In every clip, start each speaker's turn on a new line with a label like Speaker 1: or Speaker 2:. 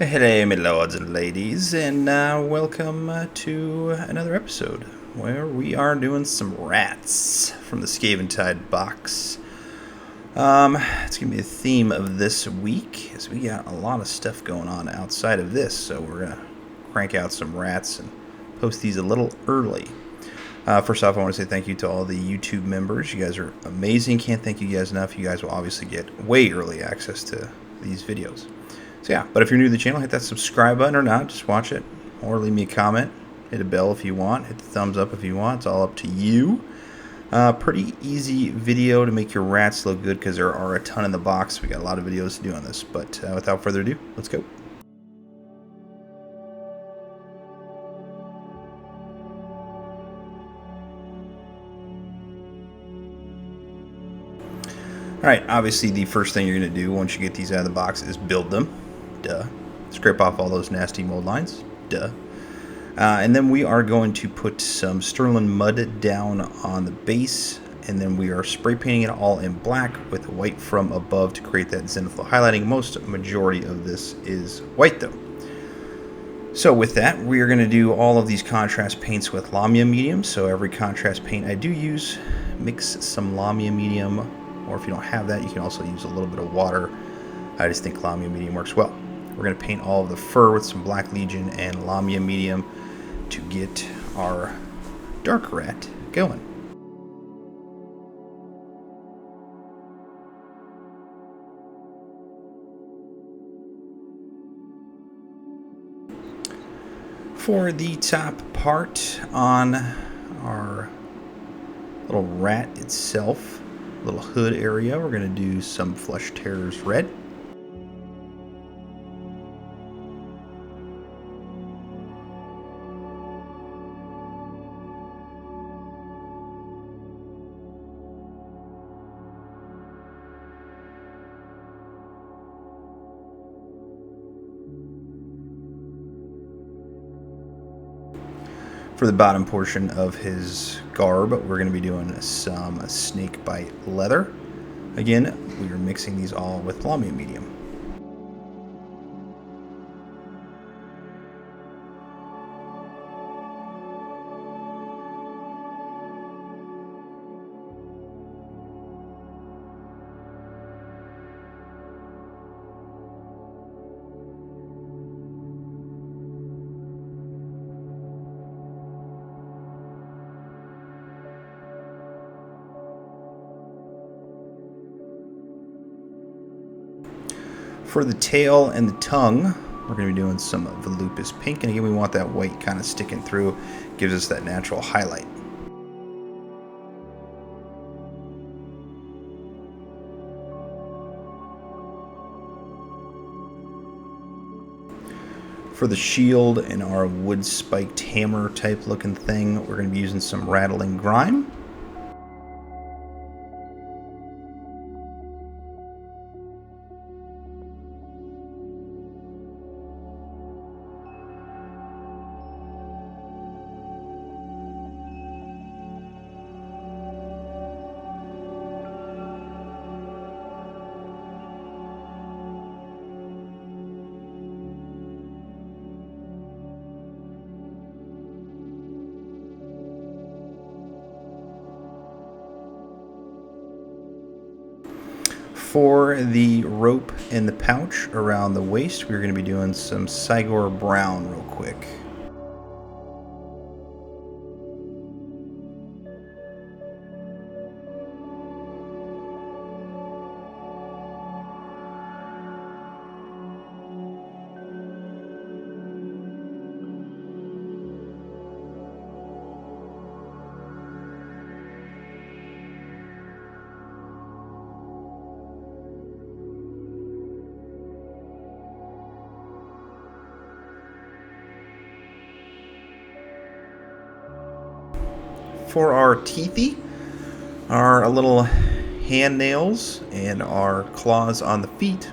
Speaker 1: Hello, my lords and ladies, and welcome to another episode where we are doing some rats from the Skaventide box. It's going to be the theme of this week, as we got a lot of stuff going on outside of this, so we're going to crank out some rats and post these a little early. First off, I want to say thank you to all the YouTube members. You guys are amazing. Can't thank you guys enough. You guys will obviously get way early access to these videos. So yeah, but if you're new to the channel, hit that subscribe button or not, just watch it, or leave me a comment, hit a bell if you want, hit the thumbs up if you want, it's all up to you. Pretty easy video to make your rats look good because there are a ton in the box. We got a lot of videos to do on this, but without further ado, let's go. Alright, obviously the first thing you're going to do once you get these out of the box is build them. Duh. Scrape off all those nasty mold lines. Duh. And then we are going to put some Stirland Mud down on the base, and then we are spray painting it all in black with white from above to create that zenithal highlighting. Most majority of this is white though. So with that, we are going to do all of these contrast paints with Lahmiam Medium. So every contrast paint I do use, mix some Lahmiam Medium, or if you don't have that, you can also use a little bit of water. I just think Lahmiam Medium works well. We're going to paint all of the fur with some Black Legion and Lahmiam Medium to get our dark rat going. For the top part on our little rat itself, little hood area, we're going to do some Flesh Terrors Red. For the bottom portion of his garb, we're going to be doing some Snakebite Leather. Again, we are mixing these all with Lahmiam Medium. For the tail and the tongue, we're going to be doing some Volupus Pink, and again we want that white kind of sticking through, gives us that natural highlight. For the shield and our wood spiked hammer type looking thing, we're going to be using some Ratling Grime. For the rope and the pouch around the waist, we're going to be doing some Cygor Brown real quick. For our teethy, our little hand nails and our claws on the feet,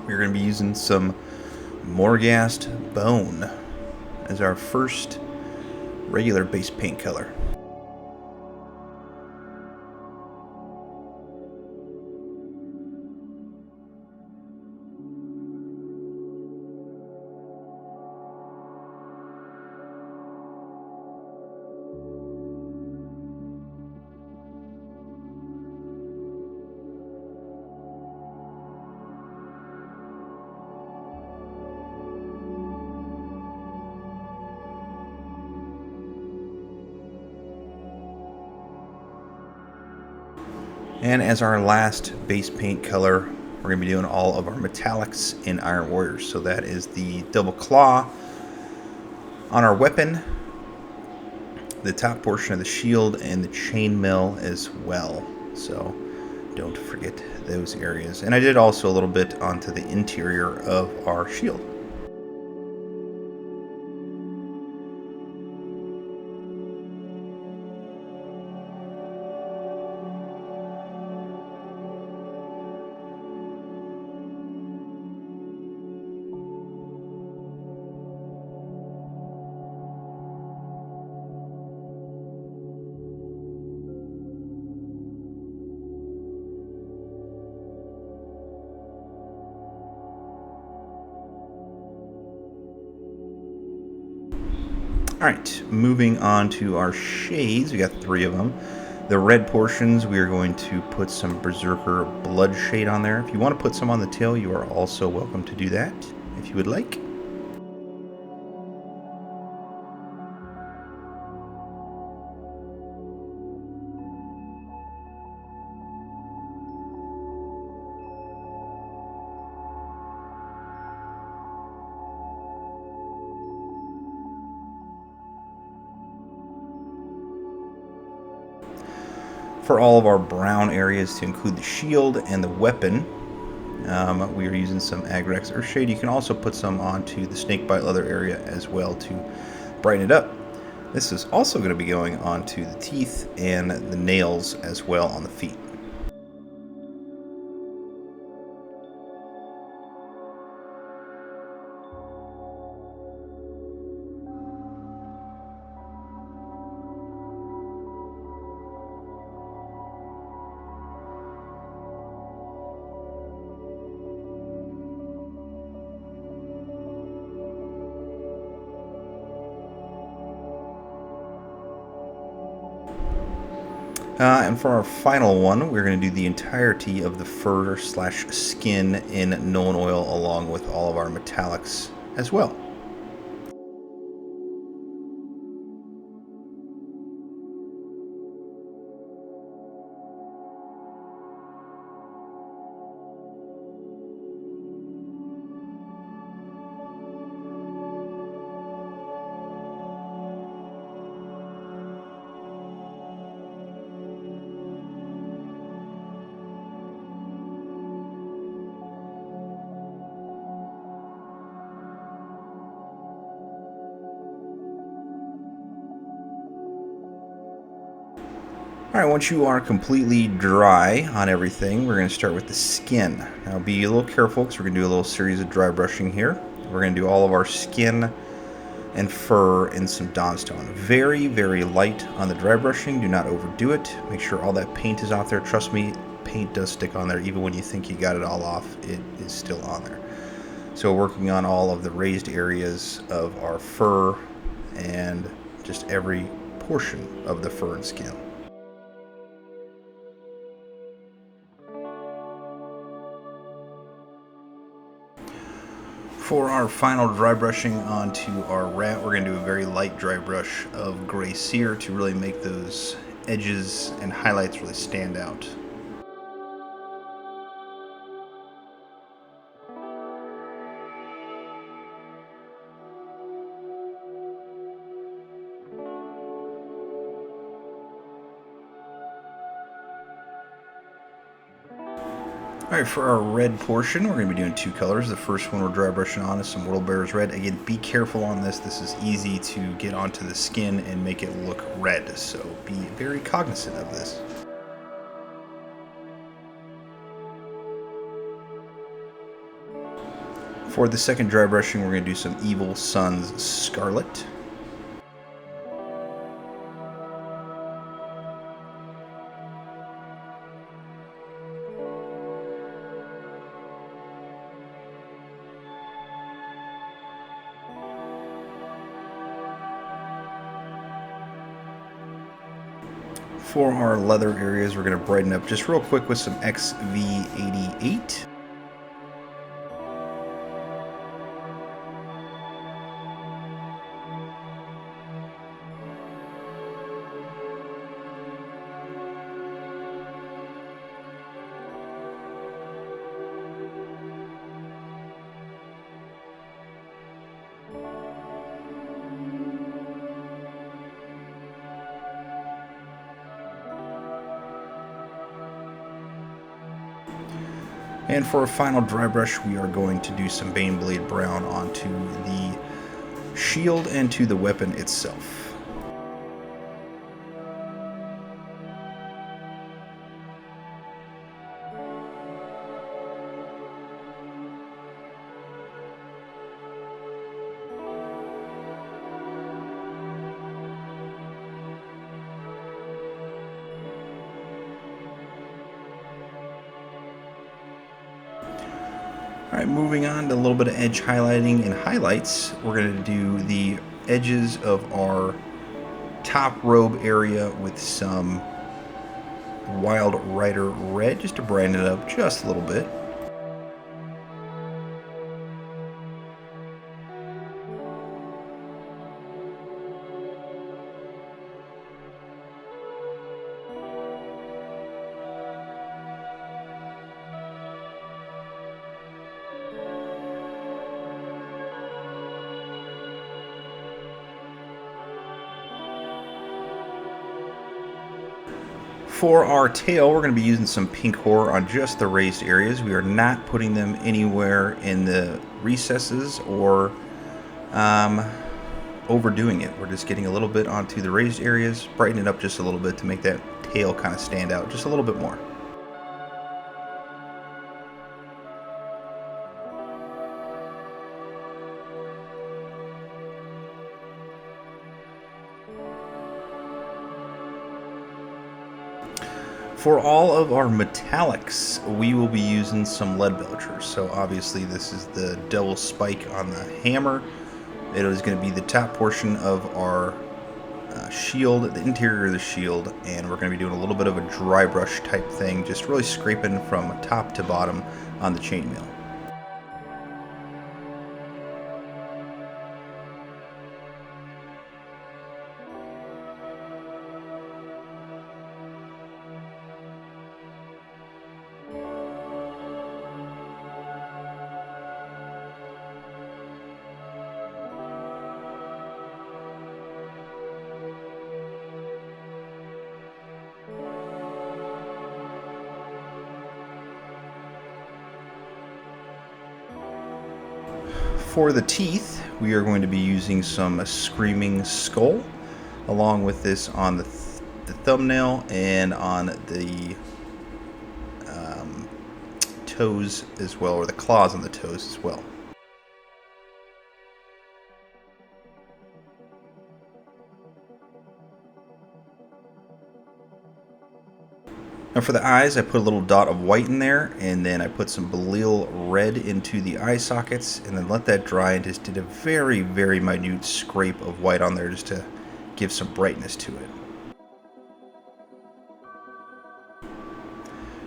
Speaker 1: we're going to be using some Morghast Bone as our first regular base paint color. And as our last base paint color, we're going to be doing all of our metallics in Iron Warriors. So that is the double claw on our weapon, the top portion of the shield, and the chainmail as well. So don't forget those areas. And I did also a little bit onto the interior of our shield. Alright, moving on to our shades. We got 3 of them. The red portions, we are going to put some Berserker Blood Shade on there. If you want to put some on the tail, you are also welcome to do that, if you would like. For all of our brown areas, to include the shield and the weapon, we are using some Agrax Earthshade. You can also put some onto the Snakebite Leather area as well to brighten it up. This is also going to be going onto the teeth and the nails as well on the feet. And for our final one, we're going to do the entirety of the fur/skin in Nulin Oil along with all of our metallics as well. Alright, once you are completely dry on everything, we're going to start with the skin. Now be a little careful because we're going to do a little series of dry brushing here. We're going to do all of our skin and fur in some Dawnstone. Very, very light on the dry brushing. Do not overdo it. Make sure all that paint is off there. Trust me, paint does stick on there. Even when you think you got it all off, it is still on there. So working on all of the raised areas of our fur and just every portion of the fur and skin. For our final dry brushing onto our rat, we're going to do a very light dry brush of gray cere to really make those edges and highlights really stand out. Alright, for our red portion, we're going to be doing 2 colors. The first one we're dry brushing on is some Worldbearer's Red. Again, be careful on this. This is easy to get onto the skin and make it look red, so be very cognizant of this. For the second dry brushing, we're going to do some Evil Sun's Scarlet. For our leather areas, we're going to brighten up just real quick with some XV88. And for a final dry brush, we are going to do some Baneblade Brown onto the shield and to the weapon itself. Alright, moving on to a little bit of edge highlighting and highlights. We're going to do the edges of our top robe area with some Wild Ryder Red, just to brighten it up just a little bit. For our tail, we're going to be using some pink horror on just the raised areas. We are not putting them anywhere in the recesses or overdoing it. We're just getting a little bit onto the raised areas, brighten it up just a little bit to make that tail kind of stand out just a little bit more. For all of our metallics, we will be using some Leadbelcher. So obviously this is the double spike on the hammer. It is going to be the top portion of our shield, the interior of the shield, and we're going to be doing a little bit of a dry brush type thing, just really scraping from top to bottom on the chainmail. For the teeth, we are going to be using some Screaming Skull, along with this on the thumbnail and on the toes as well, or the claws on the toes as well. Now for the eyes, I put a little dot of white in there, and then I put some Baal Red into the eye sockets, and then let that dry, and just did a very, very minute scrape of white on there just to give some brightness to it.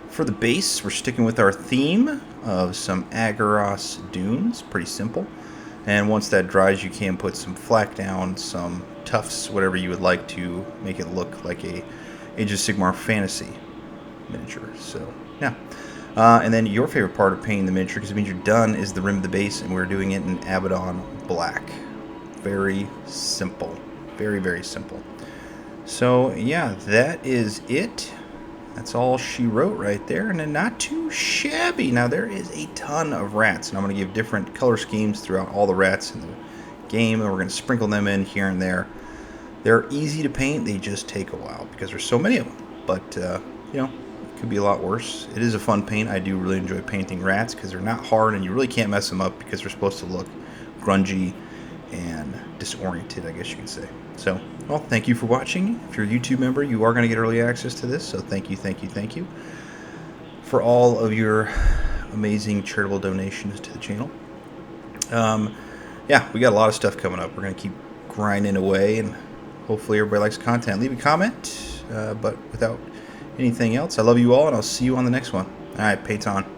Speaker 1: For the base, we're sticking with our theme of some Aggaros Dunes, pretty simple. And once that dries, you can put some flack down, some tufts, whatever you would like to make it look like a Age of Sigmar fantasy miniature. So yeah, and then your favorite part of painting the miniature, because it means you're done, is the rim of the base, and we're doing it in Abaddon Black. Very simple, very, very simple. So yeah, that is it. That's all she wrote right there, and then not too shabby. Now there is a ton of rats, and I'm going to give different color schemes throughout all the rats in the game, and we're going to sprinkle them in here and there. They're easy to paint, they just take a while because there's so many of them, but you know, could be a lot worse. It is a fun paint. I do really enjoy painting rats because they're not hard and you really can't mess them up because they're supposed to look grungy and disoriented, I guess you could say. So, well, thank you for watching. If you're a YouTube member, you are going to get early access to this, so thank you, thank you, thank you for all of your amazing charitable donations to the channel. Yeah, we got a lot of stuff coming up. We're going to keep grinding away, and hopefully everybody likes the content. Leave a comment, but without anything else, I love you all, and I'll see you on the next one. All right, paints on.